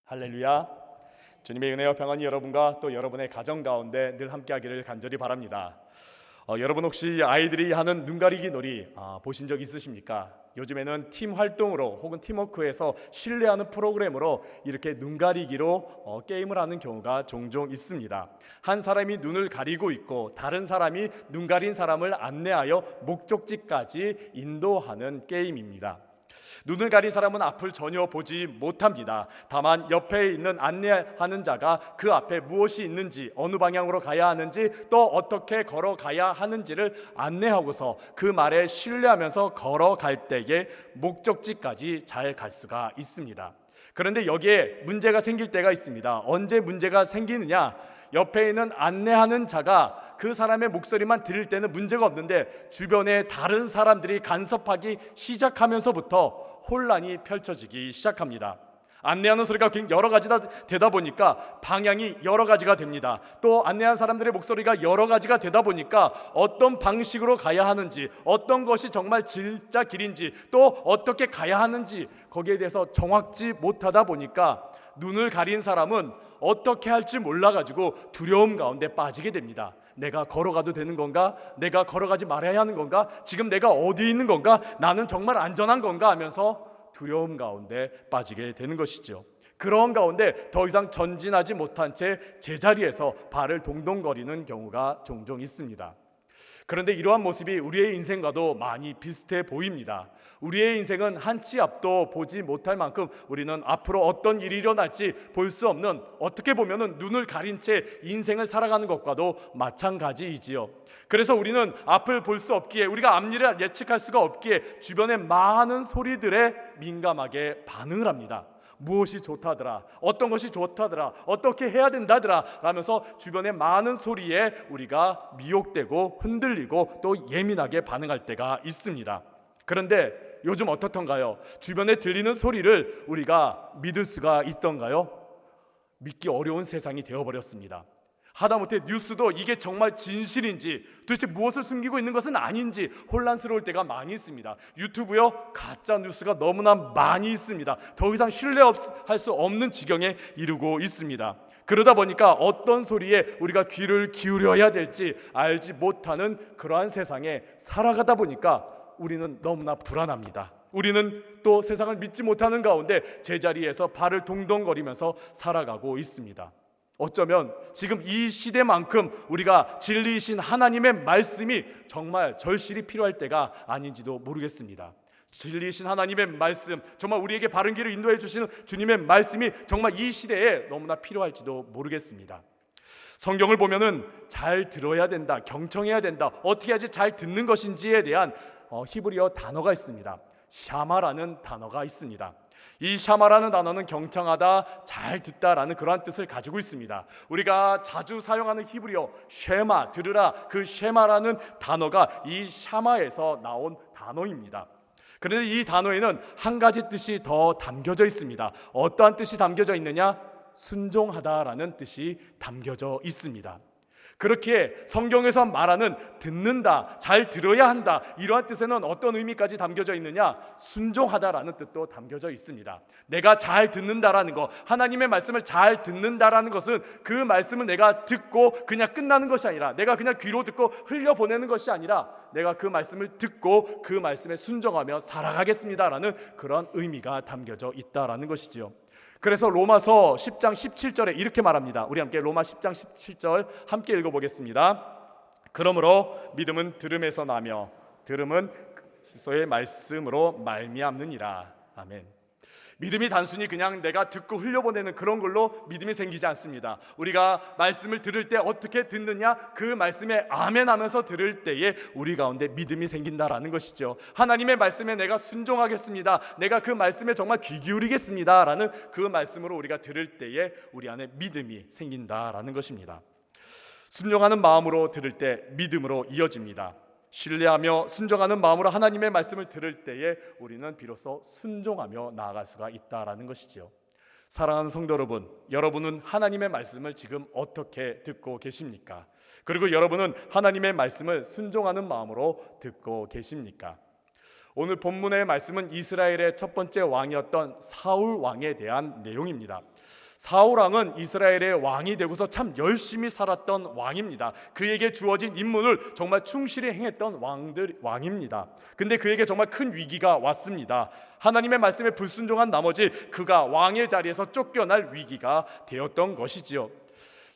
할렐루야. 주님의 은혜와 평안이 여러분과 또 여러분의 가정 가운데 늘 함께하기를 간절히 바랍니다. 여러분 혹시 아이들이 하는 눈가리기 놀이 보신 적 있으십니까? 요즘에는 팀 활동으로 혹은 팀워크에서 신뢰하는 프로그램으로 이렇게 눈가리기로 게임을 하는 경우가 종종 있습니다. 한 사람이 눈을 가리고 있고 다른 사람이 눈 가린 사람을 안내하여 목적지까지 인도하는 게임입니다. 눈을 가린 사람은 앞을 전혀 보지 못합니다. 다만 옆에 있는 안내하는 자가 그 앞에 무엇이 있는지, 어느 방향으로 가야 하는지, 또 어떻게 걸어가야 하는지를 안내하고서 그 말에 신뢰하면서 걸어갈 때에 목적지까지 잘 갈 수가 있습니다. 그런데 여기에 문제가 생길 때가 있습니다. 언제 문제가 생기느냐? 옆에 있는 안내하는 자가 그 사람의 목소리만 들을 때는 문제가 없는데 주변에 다른 사람들이 간섭하기 시작하면서부터 혼란이 펼쳐지기 시작합니다. 안내하는 소리가 여러 가지가 되다 보니까 방향이 여러 가지가 됩니다. 또 안내한 사람들의 목소리가 여러 가지가 되다 보니까 어떤 방식으로 가야 하는지, 어떤 것이 정말 진짜 길인지, 또 어떻게 가야 하는지 거기에 대해서 정확지 못하다 보니까 눈을 가린 사람은 어떻게 할지 몰라가지고 두려움 가운데 빠지게 됩니다. 내가 걸어가도 되는 건가? 내가 걸어가지 말아야 하는 건가? 지금 내가 어디 있는 건가? 나는 정말 안전한 건가? 하면서 두려움 가운데 빠지게 되는 것이죠. 그런 가운데 더 이상 전진하지 못한 채 제자리에서 발을 동동거리는 경우가 종종 있습니다. 그런데 이러한 모습이 우리의 인생과도 많이 비슷해 보입니다. 우리의 인생은 한 치 앞도 보지 못할 만큼 우리는 앞으로 어떤 일이 일어날지 볼 수 없는, 어떻게 보면 눈을 가린 채 인생을 살아가는 것과도 마찬가지이지요. 그래서 우리는 앞을 볼 수 없기에, 우리가 앞일을 예측할 수가 없기에 주변의 많은 소리들에 민감하게 반응을 합니다. 무엇이 좋다더라, 어떤 것이 좋다더라, 어떻게 해야 된다더라 라면서 주변의 많은 소리에 우리가 미혹되고 흔들리고 또 예민하게 반응할 때가 있습니다. 그런데 요즘 어떻던가요? 주변에 들리는 소리를 우리가 믿을 수가 있던가요? 믿기 어려운 세상이 되어버렸습니다. 하다못해 뉴스도 이게 정말 진실인지, 도대체 무엇을 숨기고 있는 것은 아닌지 혼란스러울 때가 많이 있습니다. 유튜브요, 가짜 뉴스가 너무나 많이 있습니다. 더 이상 신뢰할 수 없는 지경에 이르고 있습니다. 그러다 보니까 어떤 소리에 우리가 귀를 기울여야 될지 알지 못하는 그러한 세상에 살아가다 보니까 우리는 너무나 불안합니다. 우리는 또 세상을 믿지 못하는 가운데 제자리에서 발을 동동거리면서 살아가고 있습니다. 어쩌면 지금 이 시대만큼 우리가 진리이신 하나님의 말씀이 정말 절실히 필요할 때가 아닌지도 모르겠습니다. 진리이신 하나님의 말씀, 정말 우리에게 바른 길을 인도해 주시는 주님의 말씀이 정말 이 시대에 너무나 필요할지도 모르겠습니다. 성경을 보면은 잘 들어야 된다, 경청해야 된다, 어떻게 해야지 잘 듣는 것인지에 대한 히브리어 단어가 있습니다. 샤마라는 단어가 있습니다. 이 샤마라는 단어는 경청하다, 잘 듣다라는 그러한 뜻을 가지고 있습니다. 우리가 자주 사용하는 히브리어 쉐마, 들으라, 그 쉐마라는 단어가 이 샤마에서 나온 단어입니다. 그런데 이 단어에는 한 가지 뜻이 더 담겨져 있습니다. 어떠한 뜻이 담겨져 있느냐? 순종하다라는 뜻이 담겨져 있습니다. 그렇게 성경에서 말하는 듣는다, 잘 들어야 한다, 이러한 뜻에는 어떤 의미까지 담겨져 있느냐? 순종하다라는 뜻도 담겨져 있습니다. 내가 잘 듣는다라는 것, 하나님의 말씀을 잘 듣는다라는 것은 그 말씀을 내가 듣고 그냥 끝나는 것이 아니라, 내가 그냥 귀로 듣고 흘려보내는 것이 아니라 내가 그 말씀을 듣고 그 말씀에 순종하며 살아가겠습니다라는 그런 의미가 담겨져 있다라는 것이지요. 그래서 로마서 10장 17절에 이렇게 말합니다. 우리 함께 로마 10장 17절 함께 읽어보겠습니다. 그러므로 믿음은 들음에서 나며 들음은 그리스도의 말씀으로 말미암느니라. 아멘. 믿음이 단순히 그냥 내가 듣고 흘려보내는 그런 걸로 믿음이 생기지 않습니다. 우리가 말씀을 들을 때 어떻게 듣느냐? 그 말씀에 아멘 하면서 들을 때에 우리 가운데 믿음이 생긴다라는 것이죠. 하나님의 말씀에 내가 순종하겠습니다, 내가 그 말씀에 정말 귀 기울이겠습니다 라는 그 말씀으로 우리가 들을 때에 우리 안에 믿음이 생긴다라는 것입니다. 순종하는 마음으로 들을 때 믿음으로 이어집니다. 신뢰하며 순종하는 마음으로 하나님의 말씀을 들을 때에 우리는 비로소 순종하며 나아갈 수가 있다라는 것이지요. 사랑하는 성도 여러분, 여러분은 하나님의 말씀을 지금 어떻게 듣고 계십니까? 그리고 여러분은 하나님의 말씀을 순종하는 마음으로 듣고 계십니까? 오늘 본문의 말씀은 이스라엘의 첫 번째 왕이었던 사울 왕에 대한 내용입니다. 사울 왕은 이스라엘의 왕이 되고서 참 열심히 살았던 왕입니다. 그에게 주어진 임무를 정말 충실히 행했던 왕입니다. 근데 그에게 정말 큰 위기가 왔습니다. 하나님의 말씀에 불순종한 나머지 그가 왕의 자리에서 쫓겨날 위기가 되었던 것이지요.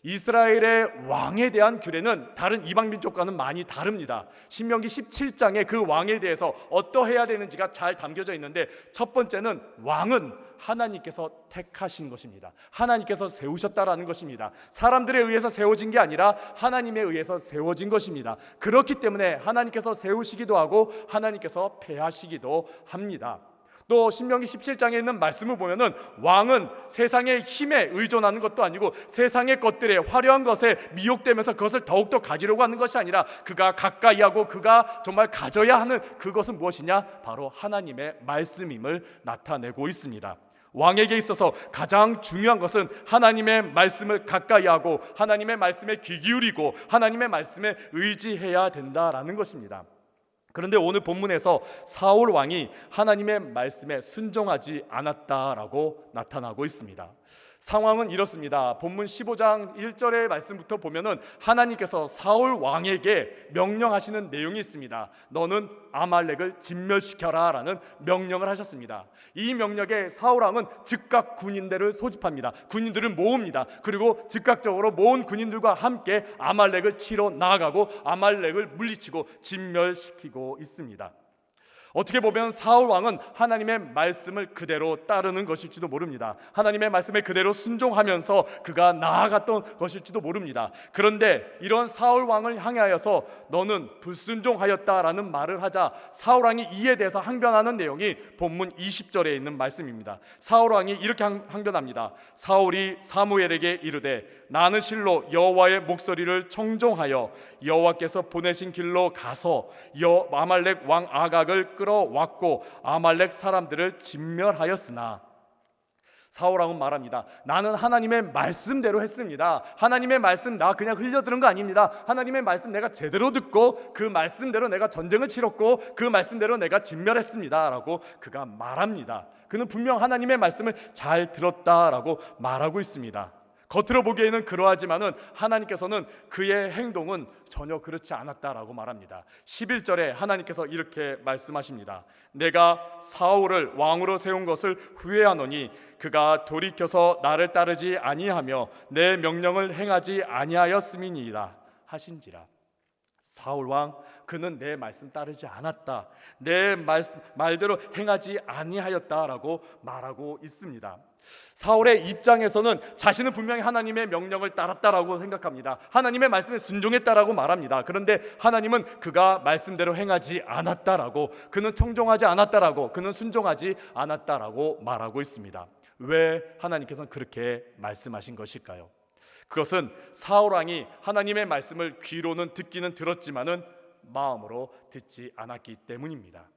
이스라엘의 왕에 대한 규례는 다른 이방 민족과는 많이 다릅니다. 신명기 17장에 그 왕에 대해서 어떠해야 되는지가 잘 담겨져 있는데, 첫 번째는 왕은 하나님께서 택하신 것입니다. 하나님께서 세우셨다라는 것입니다. 사람들에 의해서 세워진 게 아니라 하나님에 의해서 세워진 것입니다. 그렇기 때문에 하나님께서 세우시기도 하고 하나님께서 폐하시기도 합니다. 또 신명기 17장에 있는 말씀을 보면은 왕은 세상의 힘에 의존하는 것도 아니고 세상의 것들에, 화려한 것에 미혹되면서 그것을 더욱더 가지려고 하는 것이 아니라 그가 가까이 하고 그가 정말 가져야 하는 그것은 무엇이냐? 바로 하나님의 말씀임을 나타내고 있습니다. 왕에게 있어서 가장 중요한 것은 하나님의 말씀을 가까이 하고 하나님의 말씀에 귀 기울이고 하나님의 말씀에 의지해야 된다라는 것입니다. 그런데 오늘 본문에서 사울 왕이 하나님의 말씀에 순종하지 않았다라고 나타나고 있습니다. 상황은 이렇습니다. 본문 15장 1절의 말씀부터 보면은 하나님께서 사울 왕에게 명령하시는 내용이 있습니다. 너는 아말렉을 진멸시켜라 라는 명령을 하셨습니다. 이 명령에 사울 왕은 즉각 군인들을 소집합니다. 군인들을 모읍니다. 그리고 즉각적으로 모은 군인들과 함께 아말렉을 치러 나아가고 아말렉을 물리치고 진멸시키고 있습니다. 어떻게 보면 사울 왕은 하나님의 말씀을 그대로 따르는 것일지도 모릅니다. 하나님의 말씀에 그대로 순종하면서 그가 나아갔던 것일지도 모릅니다. 그런데 이런 사울 왕을 향하여서 너는 불순종하였다라는 말을 하자 사울 왕이 이에 대해서 항변하는 내용이 본문 20절에 있는 말씀입니다. 사울 왕이 이렇게 항변합니다. 사울이 사무엘에게 이르되 나는 실로 여호와의 목소리를 청종하여 여호와께서 보내신 길로 가서 아말렉 왕 아각을 끌어왔고 아말렉 사람들을 진멸하였으나, 사울 왕은 말합니다. 나는 하나님의 말씀대로 했습니다. 하나님의 말씀 나 그냥 흘려들은 거 아닙니다. 하나님의 말씀 내가 제대로 듣고 그 말씀대로 내가 전쟁을 치렀고 그 말씀대로 내가 진멸했습니다 라고 그가 말합니다. 그는 분명 하나님의 말씀을 잘 들었다라고 말하고 있습니다. 겉으로 보기에는 그러하지만은 하나님께서는 그의 행동은 전혀 그렇지 않았다라고 말합니다. 11절에 하나님께서 이렇게 말씀하십니다. 내가 사울을 왕으로 세운 것을 후회하노니 그가 돌이켜서 나를 따르지 아니하며 내 명령을 행하지 아니하였음이니이다 하신지라. 사울 왕, 그는 내 말씀 따르지 않았다, 내 말대로 행하지 아니하였다라고 말하고 있습니다. 사울의 입장에서는 자신은 분명히 하나님의 명령을 따랐다라고 생각합니다. 하나님의 말씀에 순종했다라고 말합니다. 그런데 하나님은 그가 말씀대로 행하지 않았다라고, 그는 청종하지 않았다라고, 그는 순종하지 않았다라고 말하고 있습니다. 왜 하나님께서는 그렇게 말씀하신 것일까요? 그것은 사울 왕이 하나님의 말씀을 귀로는 듣기는 들었지만은 마음으로 듣지 않았기 때문입니다.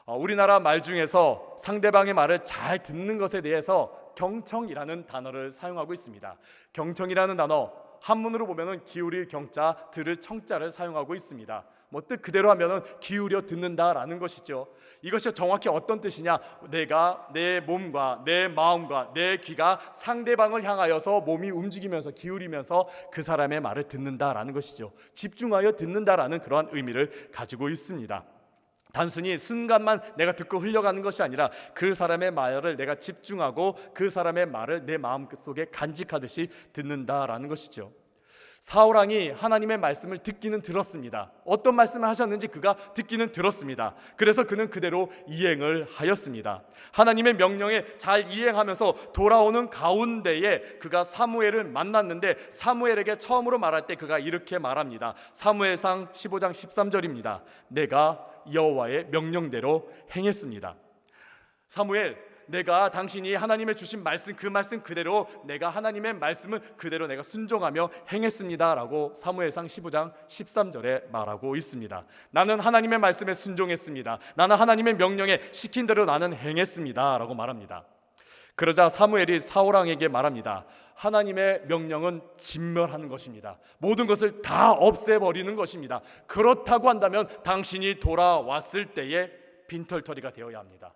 우리나라 말 중에서 상대방의 말을 잘 듣는 것에 대해서 경청이라는 단어를 사용하고 있습니다. 경청이라는 단어 한문으로 보면은 기울일 경자, 들을 청자를 사용하고 있습니다. 뜻 그대로 하면은 기울여 듣는다라는 것이죠. 이것이 정확히 어떤 뜻이냐? 내가 내 몸과 내 마음과 내 귀가 상대방을 향하여서 몸이 움직이면서 기울이면서 그 사람의 말을 듣는다라는 것이죠. 집중하여 듣는다라는 그러한 의미를 가지고 있습니다. 단순히 순간만 내가 듣고 흘려가는 것이 아니라 그 사람의 말을 내가 집중하고 그 사람의 말을 내 마음속에 간직하듯이 듣는다라는 것이죠. 사울 왕이 하나님의 말씀을 듣기는 들었습니다. 어떤 말씀을 하셨는지 그가 듣기는 들었습니다. 그래서 그는 그대로 이행을 하였습니다. 하나님의 명령에 잘 이행하면서 돌아오는 가운데에 그가 사무엘을 만났는데 사무엘에게 처음으로 말할 때 그가 이렇게 말합니다. 사무엘상 15장 13절입니다. 내가 여호와의 명령대로 행했습니다. 사무엘, 내가 당신이 하나님의 주신 말씀, 그 말씀 그대로 내가 하나님의 말씀을 그대로 내가 순종하며 행했습니다 라고 사무엘상 15장 13절에 말하고 있습니다. 나는 하나님의 말씀에 순종했습니다. 나는 하나님의 명령에 시킨 대로 나는 행했습니다 라고 말합니다. 그러자 사무엘이 사울 왕에게 말합니다. 하나님의 명령은 진멸하는 것입니다. 모든 것을 다 없애버리는 것입니다. 그렇다고 한다면 당신이 돌아왔을 때에 빈털터리가 되어야 합니다.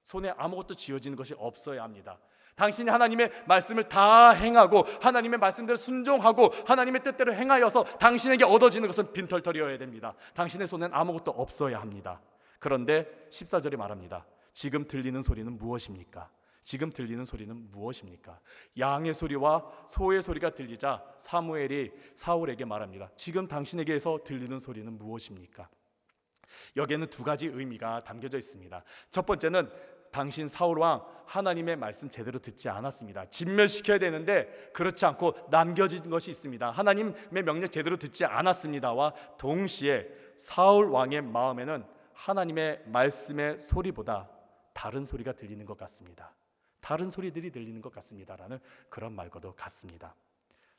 손에 아무것도 쥐어지는 것이 없어야 합니다. 당신이 하나님의 말씀을 다 행하고 하나님의 말씀대로 순종하고 하나님의 뜻대로 행하여서 당신에게 얻어지는 것은 빈털터리여야 됩니다. 당신의 손엔 아무것도 없어야 합니다. 그런데 14절에 말합니다. 지금 들리는 소리는 무엇입니까? 지금 들리는 소리는 무엇입니까? 양의 소리와 소의 소리가 들리자 사무엘이 사울에게 말합니다. 지금 당신에게서 들리는 소리는 무엇입니까? 여기에는 두 가지 의미가 담겨져 있습니다. 첫 번째는 당신 사울왕 하나님의 말씀 제대로 듣지 않았습니다. 진멸시켜야 되는데 그렇지 않고 남겨진 것이 있습니다. 하나님의 명령 제대로 듣지 않았습니다와 동시에 사울왕의 마음에는 하나님의 말씀의 소리보다 다른 소리가 들리는 것 같습니다. 다른 소리들이 들리는 것 같습니다라는 그런 말과도 같습니다.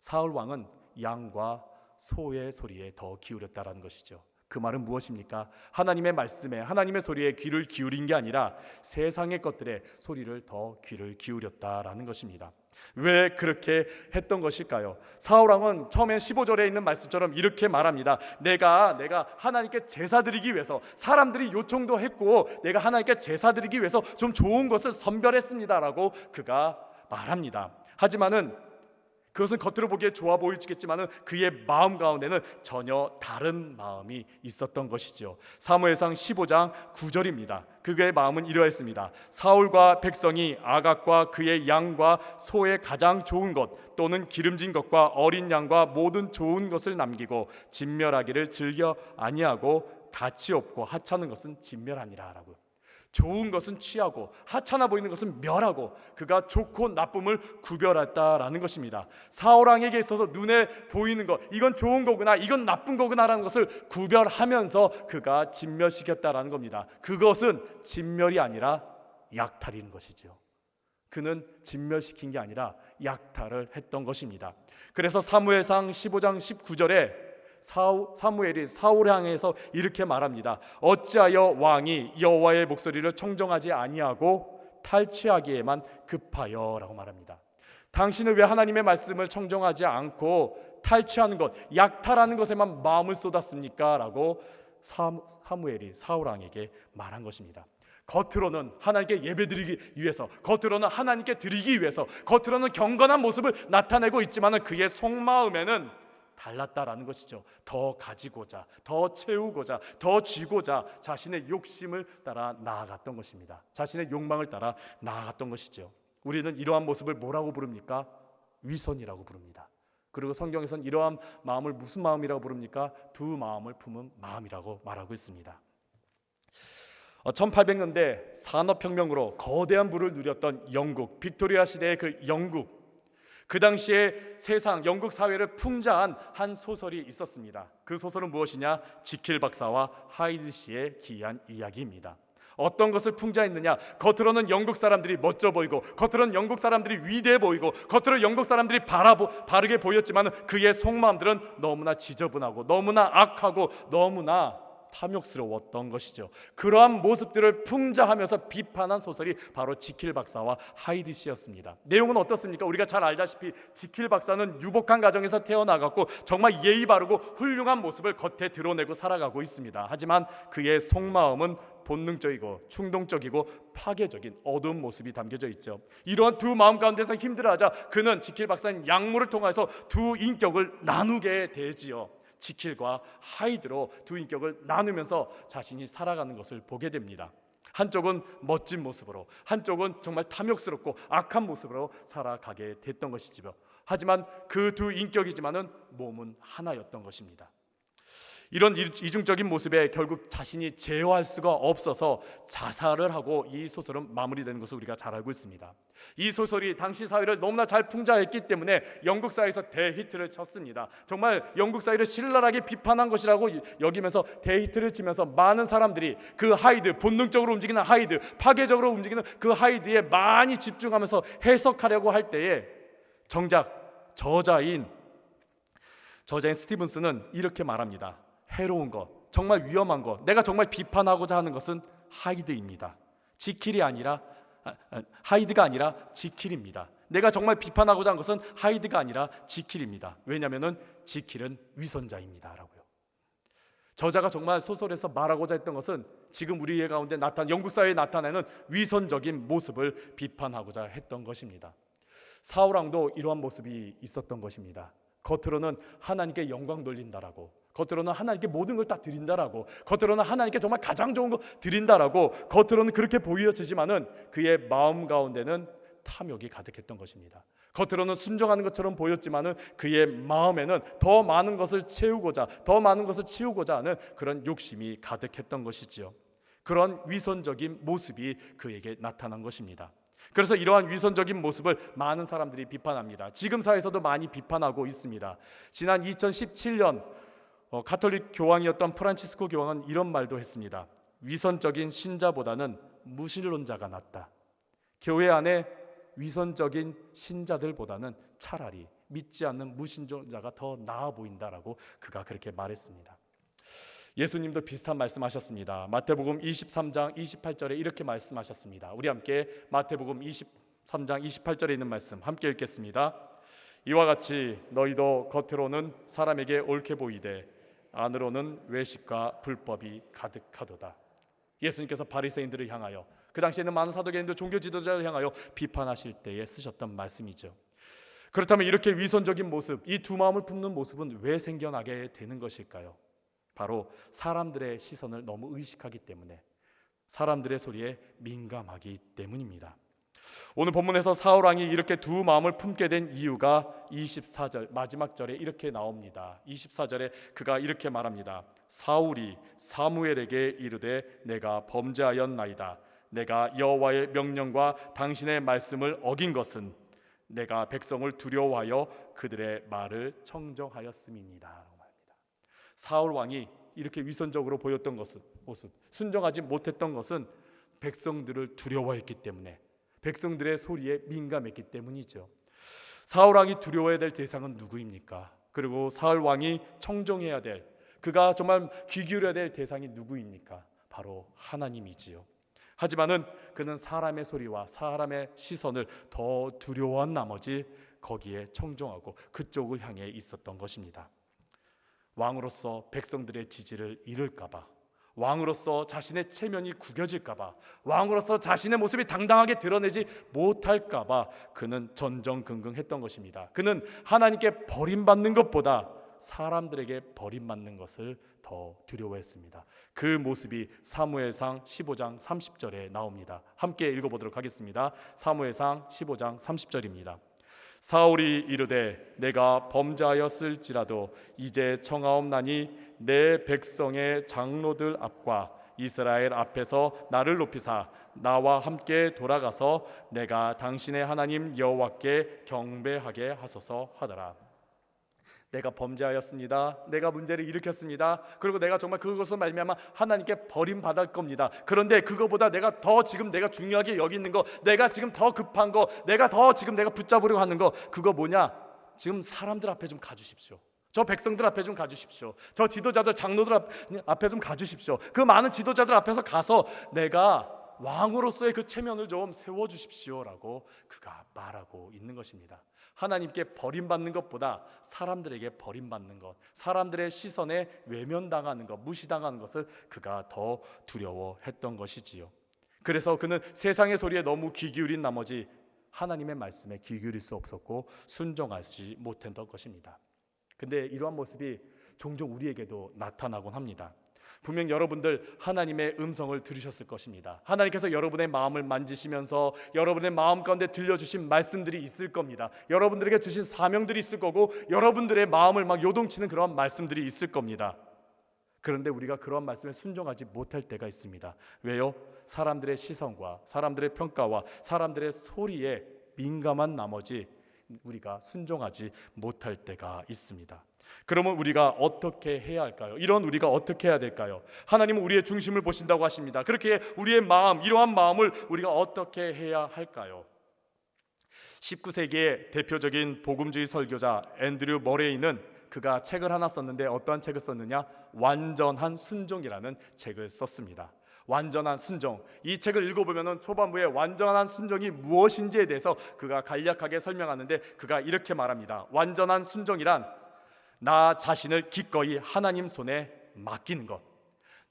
사울왕은 양과 소의 소리에 더 기울였다라는 것이죠. 그 말은 무엇입니까? 하나님의 말씀에 하나님의 소리에 귀를 기울인 게 아니라 세상의 것들에 소리를 더 귀를 기울였다라는 것입니다. 왜 그렇게 했던 것일까요? 사울왕은 처음엔 15절에 있는 말씀처럼 이렇게 말합니다. 내가 하나님께 제사 드리기 위해서 사람들이 요청도 했고 내가 하나님께 제사 드리기 위해서 좀 좋은 것을 선별했습니다라고 그가 말합니다. 하지만은 그것은 겉으로 보기에 좋아 보이겠지만은 그의 마음 가운데는 전혀 다른 마음이 있었던 것이죠. 사무엘상 15장 9절입니다. 그의 마음은 이러했습니다. 사울과 백성이 아각과 그의 양과 소의 가장 좋은 것 또는 기름진 것과 어린 양과 모든 좋은 것을 남기고 진멸하기를 즐겨 아니하고 가치 없고 하찮은 것은 진멸하니라라고. 좋은 것은 취하고 하찮아 보이는 것은 멸하고 그가 좋고 나쁨을 구별했다라는 것입니다. 사울왕에게 있어서 눈에 보이는 것, 이건 좋은 거구나, 이건 나쁜 거구나라는 것을 구별하면서 그가 진멸시켰다라는 겁니다. 그것은 진멸이 아니라 약탈인 것이죠. 그는 진멸시킨 게 아니라 약탈을 했던 것입니다. 그래서 사무엘상 15장 19절에 사무엘이 사울을 향해서 이렇게 말합니다. 어찌하여 왕이 여호와의 목소리를 청정하지 아니하고 탈취하기에만 급하여 라고 말합니다. 당신은 왜 하나님의 말씀을 청정하지 않고 탈취하는 것, 약탈하는 것에만 마음을 쏟았습니까? 라고 사무엘이 사울왕에게 말한 것입니다. 겉으로는 하나님께 예배드리기 위해서, 겉으로는 하나님께 드리기 위해서, 겉으로는 경건한 모습을 나타내고 있지만 그의 속마음에는 달랐다라는 것이죠. 더 가지고자, 더 채우고자, 더 쥐고자 자신의 욕심을 따라 나아갔던 것입니다. 자신의 욕망을 따라 나아갔던 것이죠. 우리는 이러한 모습을 뭐라고 부릅니까? 위선이라고 부릅니다. 그리고 성경에서는 이러한 마음을 무슨 마음이라고 부릅니까? 두 마음을 품은 마음이라고 말하고 있습니다. 1800년대 산업혁명으로 거대한 부를 누렸던 영국, 빅토리아 시대의 그 영국, 그 당시에 세상 영국 사회를 풍자한 한 소설이 있었습니다. 그 소설은 무엇이냐? 지킬 박사와 하이드 씨의 기이한 이야기입니다. 어떤 것을 풍자했느냐? 겉으로는 영국 사람들이 멋져 보이고, 겉으로는 영국 사람들이 위대해 보이고, 겉으로 영국 사람들이 바르게 보였지만 그의 속마음들은 너무나 지저분하고 너무나 악하고 너무나 탐욕스러웠던 것이죠. 그러한 모습들을 풍자하면서 비판한 소설이 바로 지킬 박사와 하이드 씨였습니다. 내용은 어떻습니까? 우리가 잘 알다시피 지킬 박사는 유복한 가정에서 태어나갔고 정말 예의 바르고 훌륭한 모습을 겉에 드러내고 살아가고 있습니다. 하지만 그의 속마음은 본능적이고 충동적이고 파괴적인 어두운 모습이 담겨져 있죠. 이러한 두 마음 가운데서 힘들어하자 그는 지킬 박사는 약물을 통해서 두 인격을 나누게 되지요. 지킬과 하이드로 두 인격을 나누면서 자신이 살아가는 것을 보게 됩니다. 한쪽은 멋진 모습으로, 한쪽은 정말 탐욕스럽고 악한 모습으로 살아가게 됐던 것이지요. 하지만 그 두 인격이지만은 몸은 하나였던 것입니다. 이런 이중적인 모습에 결국 자신이 제어할 수가 없어서 자살을 하고 이 소설은 마무리되는 것을 우리가 잘 알고 있습니다. 이 소설이 당시 사회를 너무나 잘 풍자했기 때문에 영국 사회에서 대히트를 쳤습니다. 정말 영국 사회를 신랄하게 비판한 것이라고 여기면서 대히트를 치면서 많은 사람들이 그 하이드, 본능적으로 움직이는 하이드, 파괴적으로 움직이는 그 하이드에 많이 집중하면서 해석하려고 할 때에 정작 저자인 스티븐스는 이렇게 말합니다. 해로운 것, 정말 위험한 것, 내가 정말 비판하고자 하는 것은 하이드입니다. 하이드가 아니라 지킬입니다. 내가 정말 비판하고자 하는 것은 하이드가 아니라 지킬입니다. 왜냐하면 지킬은 위선자입니다라고요. 저자가 정말 소설에서 말하고자 했던 것은 지금 우리의 가운데 영국 사회에 나타나는 위선적인 모습을 비판하고자 했던 것입니다. 사울 왕도 이러한 모습이 있었던 것입니다. 겉으로는 하나님께 영광 돌린다라고, 겉으로는 하나님께 모든 걸 다 드린다라고, 겉으로는 하나님께 정말 가장 좋은 거 드린다라고, 겉으로는 그렇게 보여지지만은 그의 마음 가운데는 탐욕이 가득했던 것입니다. 겉으로는 순종하는 것처럼 보였지만은 그의 마음에는 더 많은 것을 채우고자, 더 많은 것을 치우고자 하는 그런 욕심이 가득했던 것이지요. 그런 위선적인 모습이 그에게 나타난 것입니다. 그래서 이러한 위선적인 모습을 많은 사람들이 비판합니다. 지금 사회에서도 많이 비판하고 있습니다. 지난 2017년 가톨릭 교황이었던 프란치스코 교황은 이런 말도 했습니다. 위선적인 신자보다는 무신론자가 낫다. 교회 안에 위선적인 신자들보다는 차라리 믿지 않는 무신론자가 더 나아 보인다라고 그가 그렇게 말했습니다. 예수님도 비슷한 말씀하셨습니다. 마태복음 23장 28절에 이렇게 말씀하셨습니다. 우리 함께 마태복음 23장 28절에 있는 말씀 함께 읽겠습니다. 이와 같이 너희도 겉으로는 사람에게 옳게 보이되 안으로는 외식과 불법이 가득하도다. 예수님께서 바리새인들을 향하여, 그 당시에는 많은 사도계인들 종교 지도자를 향하여 비판하실 때에 쓰셨던 말씀이죠. 그렇다면 이렇게 위선적인 모습, 이 두 마음을 품는 모습은 왜 생겨나게 되는 것일까요? 바로 사람들의 시선을 너무 의식하기 때문에, 사람들의 소리에 민감하기 때문입니다. 오늘 본문에서 사울 왕이 이렇게 두 마음을 품게 된 이유가 24절 마지막 절에 이렇게 나옵니다. 24절에 그가 이렇게 말합니다. 사울이 사무엘에게 이르되 내가 범죄하였나이다. 내가 여호와의 명령과 당신의 말씀을 어긴 것은 내가 백성을 두려워하여 그들의 말을 청정하였음이니이다. 사울 왕이 이렇게 위선적으로 보였던 모습, 순종하지 못했던 것은 백성들을 두려워했기 때문에, 백성들의 소리에 민감했기 때문이죠. 사울 왕이 두려워해야 될 대상은 누구입니까? 그리고 사울 왕이 청정해야 될, 그가 정말 귀 기울여야 될 대상이 누구입니까? 바로 하나님이지요. 하지만은 그는 사람의 소리와 사람의 시선을 더 두려워한 나머지 거기에 청정하고 그쪽을 향해 있었던 것입니다. 왕으로서 백성들의 지지를 잃을까봐, 왕으로서 자신의 체면이 구겨질까봐, 왕으로서 자신의 모습이 당당하게 드러내지 못할까봐 그는 전전긍긍했던 것입니다. 그는 하나님께 버림받는 것보다 사람들에게 버림받는 것을 더 두려워했습니다. 그 모습이 사무엘상 15장 30절에 나옵니다. 함께 읽어보도록 하겠습니다. 사무엘상 15장 30절입니다. 사울이 이르되 내가 범죄하였을지라도 이제 청하옵나니 내 백성의 장로들 앞과 이스라엘 앞에서 나를 높이사 나와 함께 돌아가서 내가 당신의 하나님 여호와께 경배하게 하소서 하더라. 내가 범죄하였습니다. 내가 문제를 일으켰습니다. 그리고 내가 정말 그것으로 말미암아 하나님께 버림받을 겁니다. 그런데 그거보다 내가 더 지금 내가 중요하게 여기는 거, 내가 지금 더 급한 거, 내가 더 지금 내가 붙잡으려고 하는 거, 그거 뭐냐? 지금 사람들 앞에 좀 가주십시오. 저 백성들 앞에 좀 가주십시오. 저 지도자들, 장로들 앞에 좀 가주십시오. 그 많은 지도자들 앞에서 가서 내가 왕으로서의 그 체면을 좀 세워주십시오라고 그가 말하고 있는 것입니다. 하나님께 버림받는 것보다 사람들에게 버림받는 것, 사람들의 시선에 외면당하는 것, 무시당하는 것을 그가 더 두려워했던 것이지요. 그래서 그는 세상의 소리에 너무 귀 기울인 나머지 하나님의 말씀에 귀 기울일 수 없었고 순종하지 못했던 것입니다. 근데 이러한 모습이 종종 우리에게도 나타나곤 합니다. 분명 여러분들 하나님의 음성을 들으셨을 것입니다. 하나님께서 여러분의 마음을 만지시면서 여러분의 마음 가운데 들려주신 말씀들이 있을 겁니다. 여러분들에게 주신 사명들이 있을 거고 여러분들의 마음을 막 요동치는 그런 말씀들이 있을 겁니다. 그런데 우리가 그런 말씀에 순종하지 못할 때가 있습니다. 왜요? 사람들의 시선과 사람들의 평가와 사람들의 소리에 민감한 나머지 우리가 순종하지 못할 때가 있습니다. 그러면 우리가 어떻게 해야 할까요? 이런 우리가 어떻게 해야 될까요? 하나님은 우리의 중심을 보신다고 하십니다. 그렇게 우리의 마음, 이러한 마음을 우리가 어떻게 해야 할까요? 19세기의 대표적인 복음주의 설교자 앤드류 머레이는 그가 책을 하나 썼는데 어떠한 책을 썼느냐? 완전한 순종이라는 책을 썼습니다. 완전한 순종. 이 책을 읽어보면 초반부에 완전한 순종이 무엇인지에 대해서 그가 간략하게 설명하는데 그가 이렇게 말합니다. 완전한 순종이란 나 자신을 기꺼이 하나님 손에 맡기는 것,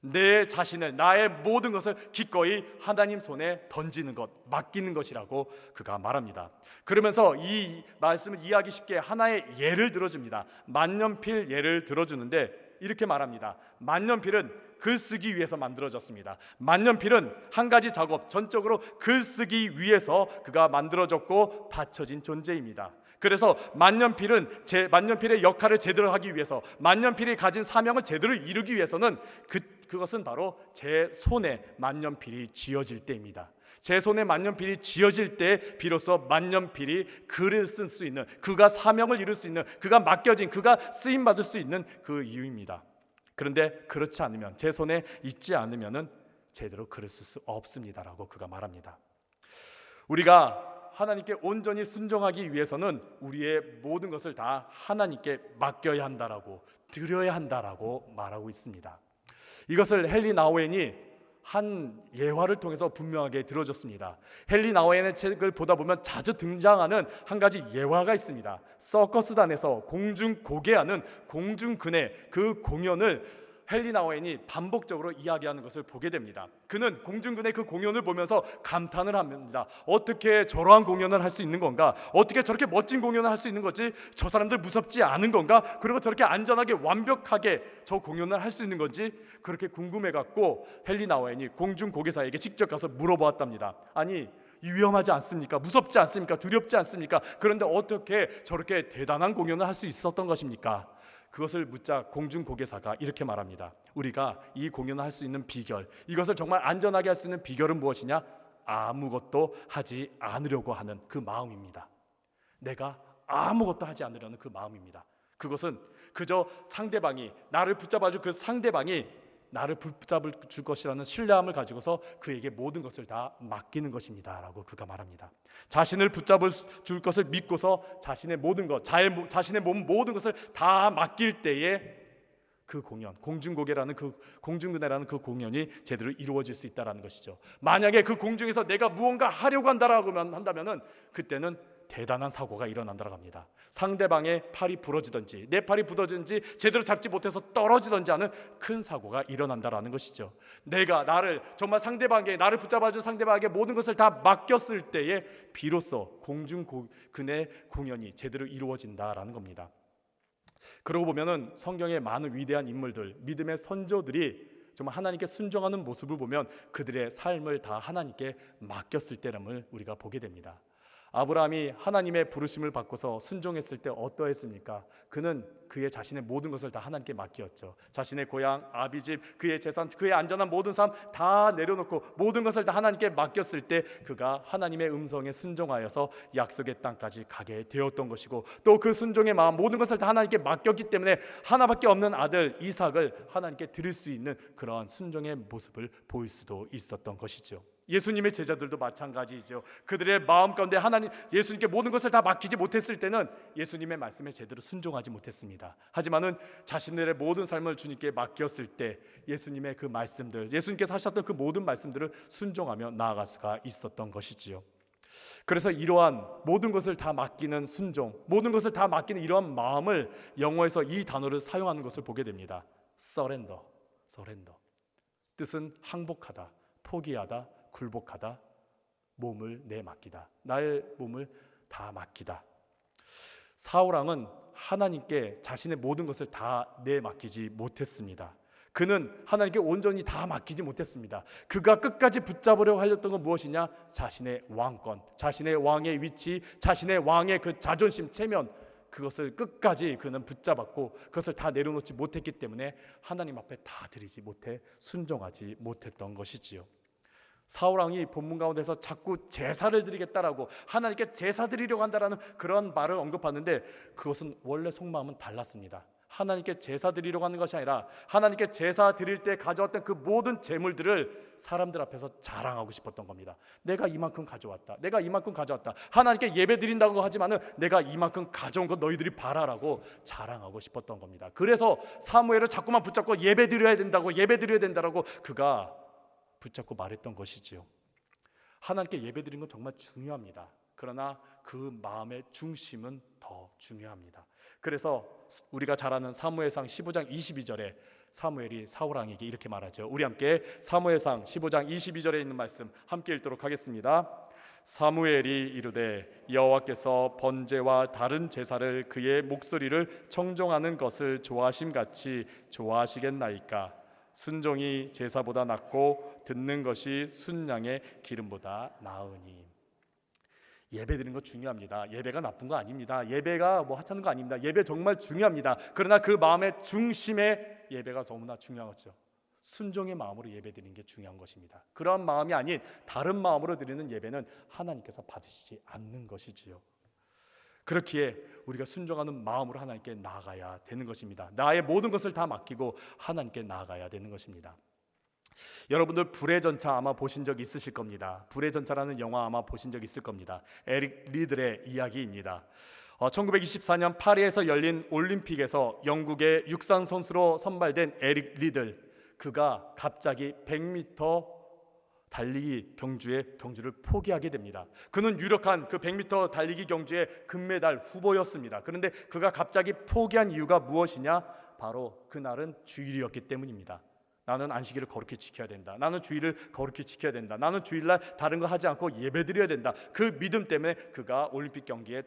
내 자신을, 나의 모든 것을 기꺼이 하나님 손에 던지는 것, 맡기는 것이라고 그가 말합니다. 그러면서 이 말씀을 이해하기 쉽게 하나의 예를 들어줍니다. 만년필 예를 들어주는데 이렇게 말합니다. 만년필은 글 쓰기 위해서 만들어졌습니다. 만년필은 한 가지 작업, 전적으로 글 쓰기 위해서 그가 만들어졌고 받쳐진 존재입니다. 그래서 만년필의 역할을 제대로 하기 위해서, 만년필이 가진 사명을 제대로 이루기 위해서는 그것은 바로 제 손에 만년필이 쥐어질 때입니다. 제 손에 만년필이 쥐어질 때 비로소 만년필이 글을 쓸 수 있는, 그가 사명을 이룰 수 있는, 그가 맡겨진, 그가 쓰임 받을 수 있는 그 이유입니다. 그런데 그렇지 않으면, 제 손에 있지 않으면은 제대로 글을 쓸 수 없습니다라고 그가 말합니다. 우리가 하나님께 온전히 순종하기 위해서는 우리의 모든 것을 다 하나님께 맡겨야 한다라고, 드려야 한다라고 말하고 있습니다. 이것을 헨리 나우엔이 한 예화를 통해서 분명하게 들어줬습니다. 헨리 나우엔의 책을 보다 보면 자주 등장하는 한 가지 예화가 있습니다. 서커스단에서 공중고개하는 공중근의 그 공연을 헨리 나우엔이 반복적으로 이야기하는 것을 보게 됩니다. 그는 공중근의 그 공연을 보면서 감탄을 합니다. 어떻게 저러한 공연을 할 수 있는 건가? 어떻게 저렇게 멋진 공연을 할 수 있는 거지? 저 사람들 무섭지 않은 건가? 그리고 저렇게 안전하게 완벽하게 저 공연을 할 수 있는 건지 그렇게 궁금해갖고 헨리 나우엔이 공중고개사에게 직접 가서 물어보았답니다. 아니, 위험하지 않습니까? 무섭지 않습니까? 두렵지 않습니까? 그런데 어떻게 저렇게 대단한 공연을 할 수 있었던 것입니까? 그것을 묻자 공중고개사가 이렇게 말합니다. 우리가 이 공연을 할 수 있는 비결, 이것을 정말 안전하게 할 수 있는 비결은 무엇이냐? 아무것도 하지 않으려고 하는 그 마음입니다. 내가 아무것도 하지 않으려는 그 마음입니다. 그것은 그저 상대방이, 나를 붙잡아줄 그 상대방이 나를 붙잡을 줄 것이라는 신뢰함을 가지고서 그에게 모든 것을 다 맡기는 것입니다 라고 그가 말합니다. 자신을 붙잡을 줄 것을 믿고서 자신의 모든 것, 자신의 몸 모든 것을 다 맡길 때에 그 공연, 공중고개라는 그 공중근해라는 그 공연이 제대로 이루어질 수 있다라는 것이죠. 만약에 그 공중에서 내가 무언가 하려고 한다면은 그때는 대단한 사고가 일어난다고 합니다. 상대방의 팔이 부러지든지 내 팔이 부러지든지 제대로 잡지 못해서 떨어지든지 하는 큰 사고가 일어난다라는 것이죠. 내가 정말 나를 붙잡아준 상대방에게 모든 것을 다 맡겼을 때에 비로소 공중근해 공연이 제대로 이루어진다라는 겁니다. 그러고 보면은 성경의 많은 위대한 인물들, 믿음의 선조들이 정말 하나님께 순종하는 모습을 보면 그들의 삶을 다 하나님께 맡겼을 때임을 우리가 보게 됩니다. 아브라함이 하나님의 부르심을 받고서 순종했을 때 어떠했습니까? 그는 그의 자신의 모든 것을 다 하나님께 맡겼죠. 자신의 고향, 아비집, 그의 재산, 그의 안전한 모든 삶 다 내려놓고 모든 것을 다 하나님께 맡겼을 때 그가 하나님의 음성에 순종하여서 약속의 땅까지 가게 되었던 것이고, 또 그 순종의 마음, 모든 것을 다 하나님께 맡겼기 때문에 하나밖에 없는 아들 이삭을 하나님께 드릴 수 있는 그러한 순종의 모습을 보일 수도 있었던 것이죠. 예수님의 제자들도 마찬가지이죠. 그들의 마음 가운데 예수님께 모든 것을 다 맡기지 못했을 때는 예수님의 말씀에 제대로 순종하지 못했습니다. 하지만은 자신들의 모든 삶을 주님께 맡겼을 때 예수님의 그 말씀들, 예수님께서 하셨던 그 모든 말씀들을 순종하며 나아갈 수가 있었던 것이지요. 그래서 이러한 모든 것을 다 맡기는 순종, 모든 것을 다 맡기는 이러한 마음을 영어에서 이 단어를 사용하는 것을 보게 됩니다. surrender. 뜻은 항복하다, 포기하다, 굴복하다, 몸을 내맡기다, 나의 몸을 다 맡기다. 사울왕은 하나님께 자신의 모든 것을 다 내맡기지 못했습니다. 그는 하나님께 온전히 다 맡기지 못했습니다. 그가 끝까지 붙잡으려고 하였던 건 무엇이냐? 자신의 왕권, 자신의 왕의 위치, 자신의 왕의 그 자존심, 체면, 그것을 끝까지 그는 붙잡았고 그것을 다 내려놓지 못했기 때문에 하나님 앞에 다 드리지 못해 순종하지 못했던 것이지요. 사울왕이 본문 가운데서 자꾸 제사를 드리겠다라고, 하나님께 제사 드리려고 한다라는 그런 말을 언급하는데 그것은 원래 속마음은 달랐습니다. 하나님께 제사 드리려고 하는 것이 아니라 하나님께 제사 드릴 때 가져왔던 그 모든 제물들을 사람들 앞에서 자랑하고 싶었던 겁니다. 내가 이만큼 가져왔다, 내가 이만큼 가져왔다. 하나님께 예배 드린다고 하지만은 내가 이만큼 가져온 것 너희들이 봐라라고 자랑하고 싶었던 겁니다. 그래서 사무엘을 자꾸만 붙잡고 예배 드려야 된다라고 그가 붙잡고 말했던 것이지요. 하나님께 예배드리는 건 정말 중요합니다. 그러나 그 마음의 중심은 더 중요합니다. 그래서 우리가 잘 아는 사무엘상 15장 22절에 사무엘이 사울 왕에게 이렇게 말하죠. 우리 함께 사무엘상 15장 22절에 있는 말씀 함께 읽도록 하겠습니다. 사무엘이 이르되 여호와께서 번제와 다른 제사를 그의 목소리를 청종하는 것을 좋아하심같이 좋아하시겠나이까. 순종이 제사보다 낫고 듣는 것이 순양의 기름보다 나으니. 예배 드리는 거 중요합니다. 예배가 나쁜 거 아닙니다. 예배가 뭐 하찮은 거 아닙니다. 예배 정말 중요합니다. 그러나 그 마음의 중심에 예배가 너무나 중요한 거죠. 순종의 마음으로 예배 드리는 게 중요한 것입니다. 그러한 마음이 아닌 다른 마음으로 드리는 예배는 하나님께서 받으시지 않는 것이지요. 그렇기에 우리가 순종하는 마음으로 하나님께 나아가야 되는 것입니다. 나의 모든 것을 다 맡기고 하나님께 나아가야 되는 것입니다. 여러분들 불의 전차 아마 보신 적 있으실 겁니다. 불의 전차라는 영화 아마 보신 적 있을 겁니다. 에릭 리들의 이야기입니다. 1924년 파리에서 열린 올림픽에서 영국의 육상 선수로 선발된 에릭 리들, 그가 갑자기 100m 달리기 경주를 포기하게 됩니다. 그는 유력한 그 100m 달리기 경주의 금메달 후보였습니다. 그런데 그가 갑자기 포기한 이유가 무엇이냐? 바로 그날은 주일이었기 때문입니다. 나는 안식일을 거룩히 지켜야 된다. 나는 주일을 거룩히 지켜야 된다. 나는 주일날 다른 거 하지 않고 예배드려야 된다. 그 믿음 때문에 그가 올림픽 경기에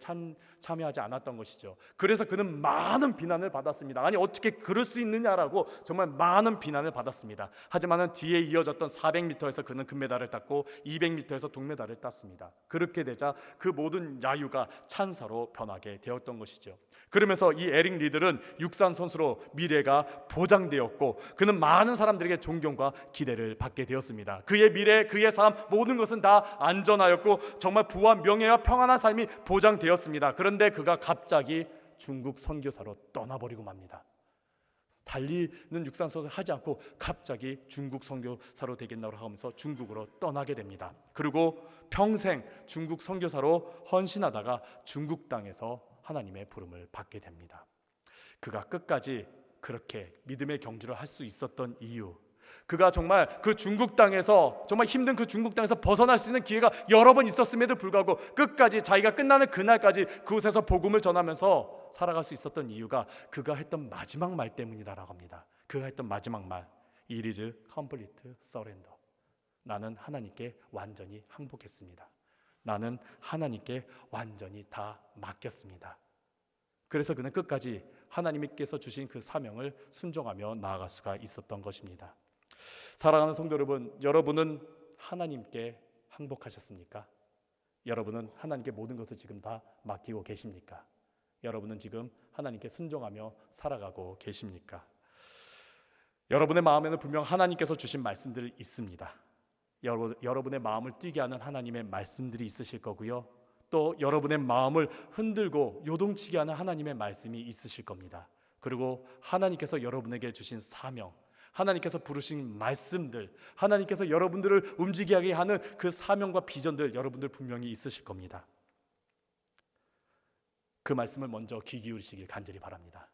참여하지 않았던 것이죠. 그래서 그는 많은 비난을 받았습니다. 아니 어떻게 그럴 수 있느냐라고 정말 많은 비난을 받았습니다. 하지만 뒤에 이어졌던 400m에서 그는 금메달을 땄고 200m에서 동메달을 땄습니다. 그렇게 되자 그 모든 야유가 찬사로 변하게 되었던 것이죠. 그러면서 이 에릭 리들은 육상 선수로 미래가 보장되었고 그는 많은 사람들에게 존경과 기대를 받게 되었습니다. 그의 미래, 그의 삶 모든 것은 다 안전하였고 정말 부와 명예와 평안한 삶이 보장되었습니다. 그런데 그가 갑자기 중국 선교사로 떠나버리고 맙니다. 달리는 육상 선수 하지 않고 갑자기 중국 선교사로 되겠나고 하면서 중국으로 떠나게 됩니다. 그리고 평생 중국 선교사로 헌신하다가 중국 땅에서 하나님의 부름을 받게 됩니다. 그가 끝까지 그렇게 믿음의 경주를 할 수 있었던 이유, 그가 정말 그 중국 땅에서 정말 힘든 그 중국 땅에서 벗어날 수 있는 기회가 여러 번 있었음에도 불구하고 끝까지 자기가 끝나는 그날까지 그곳에서 복음을 전하면서 살아갈 수 있었던 이유가 그가 했던 마지막 말 때문이다라고 합니다. 그가 했던 마지막 말, It is complete surrender. 나는 하나님께 완전히 항복했습니다. 나는 하나님께 완전히 다 맡겼습니다. 그래서 그는 끝까지 하나님께서 주신 그 사명을 순종하며 나아갈 수가 있었던 것입니다. 사랑하는 성도 여러분, 여러분은 하나님께 항복하셨습니까? 여러분은 하나님께 모든 것을 지금 다 맡기고 계십니까? 여러분은 지금 하나님께 순종하며 살아가고 계십니까? 여러분의 마음에는 분명 하나님께서 주신 말씀들이 있습니다. 여러분의 마음을 뛰게 하는 하나님의 말씀들이 있으실 거고요. 또 여러분의 마음을 흔들고 요동치게 하는 하나님의 말씀이 있으실 겁니다. 그리고 하나님께서 여러분에게 주신 사명, 하나님께서 부르신 말씀들, 하나님께서 여러분들을 움직이게 하는 그 사명과 비전들 여러분들 분명히 있으실 겁니다. 그 말씀을 먼저 귀 기울이시길 간절히 바랍니다.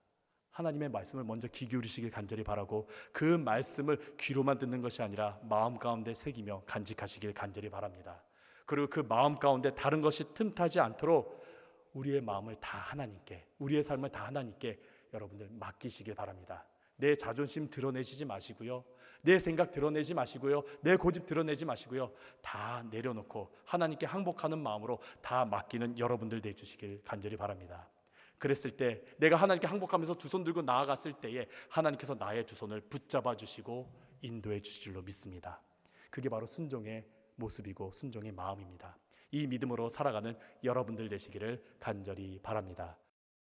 하나님의 말씀을 먼저 귀 기울이시길 간절히 바라고 그 말씀을 귀로만 듣는 것이 아니라 마음 가운데 새기며 간직하시길 간절히 바랍니다. 그리고 그 마음 가운데 다른 것이 틈타지 않도록 우리의 마음을 다 하나님께, 우리의 삶을 다 하나님께 여러분들 맡기시길 바랍니다. 내 자존심 드러내시지 마시고요, 내 생각 드러내지 마시고요, 내 고집 드러내지 마시고요, 다 내려놓고 하나님께 항복하는 마음으로 다 맡기는 여러분들 되주시길 간절히 바랍니다. 그랬을 때 내가 하나님께 항복하면서 두 손 들고 나아갔을 때에 하나님께서 나의 두 손을 붙잡아 주시고 인도해 주실 줄로 믿습니다. 그게 바로 순종의 모습이고 순종의 마음입니다. 이 믿음으로 살아가는 여러분들 되시기를 간절히 바랍니다.